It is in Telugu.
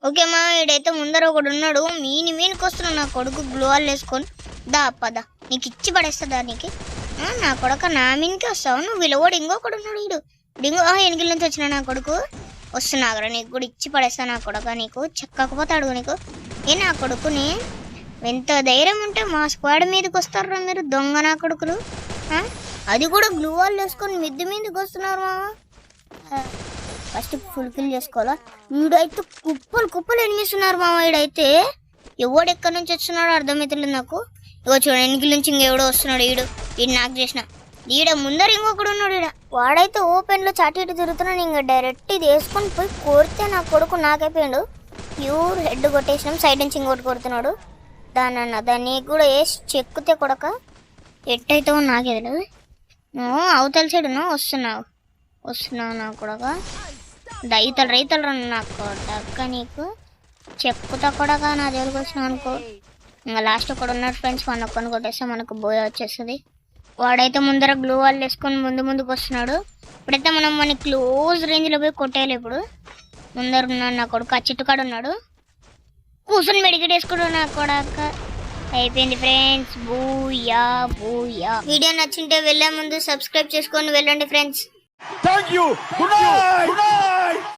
ఓకే మా ఈడైతే ముందర ఒకడు ఉన్నాడు. మీనికి వస్తున్నాడు నా కొడుకు గ్లోవాల్ వేసుకొని. దా పద నీకు ఇచ్చి పడేస్తుందా నీకు? నా కొడుక నా మీనికి వస్తావు నువ్వు. వీళ్ళోడు ఇంకొకడు ఉన్నాడు. వీడు డింగు ఎనికిల నుంచి వచ్చిన నా కొడుకు వస్తున్నాగరా. నీకు కూడా ఇచ్చి పడేస్తా నా కొడుక. నీకు చెక్కకపోతాడు నీకు. నా కొడుకుని ఎంత ధైర్యం ఉంటే మా స్క్వాడ్ మీదకి వస్తారా మీరు దొంగ నా కొడుకులు. అది కూడా గ్లూవాల్ వేసుకొని మిద్ది మీదకి వస్తున్నారు మామ. ఫస్ట్ ఫుల్ఫిల్ చేసుకోవాలా. వీడైతే కుప్పలు ఎనిమిస్తున్నారు మామ. వీడైతే ఎవడు ఎక్కడి నుంచి వస్తున్నాడో అర్థమవుతలేదు నాకు. ఇగో చూడ ఎనికిల నుంచి ఇంకెవడో వస్తున్నాడు. వీడు నాకు చేసిన ఈడ ముందర ఇంకొకడు ఉన్నాడు. వాడైతే ఓపెన్లో చాటి ఇటు తిరుగుతున్నాడు. ఇంకా డైరెక్ట్ ఇది వేసుకొని పోయి కోరితే నా కొడుకు నాకైపోయాడు. ప్యూర్ హెడ్ కొట్టేసినాం. సైడ్ నుంచి ఇంకోటి కొడుతున్నాడు. దాన్ని కూడా వేసి చెక్కుతే కొడక ఎట్టయితావు నాకే తెలియదు. నువ్వు అవతల సైడ్ వస్తున్నావు నా కొడక. రైతలు నా కొడక నీకు చెక్కుతా కొడక. నా దగ్గరకు వచ్చినావు అనుకో. ఇంకా లాస్ట్ ఒకడు ఉన్నాడు ఫ్రెండ్స్. మన ఒక్కని కొట్టేస్తే మనకు బోయ వచ్చేస్తుంది. వాడైతే ముందర గ్లూ వాల్ వేసుకొని ముందుకు వస్తున్నాడు. ఇప్పుడైతే మనం మన క్లోజ్ రేంజ్లో పోయి కొట్టేయాలి. ఇప్పుడు ముందర ఉన్నాడు నా కొడుకు. ఆ చెట్టుకాడు ఉన్నాడు. కూర్చొని మెడికేట్ వేసుకున్నాడు నా కొడక. అయిపోయింది ఫ్రెండ్స్. బూయా. వీడియో నచ్చింటే వెళ్ళే ముందు సబ్స్క్రైబ్ చేసుకొని వెళ్ళండి ఫ్రెండ్స్.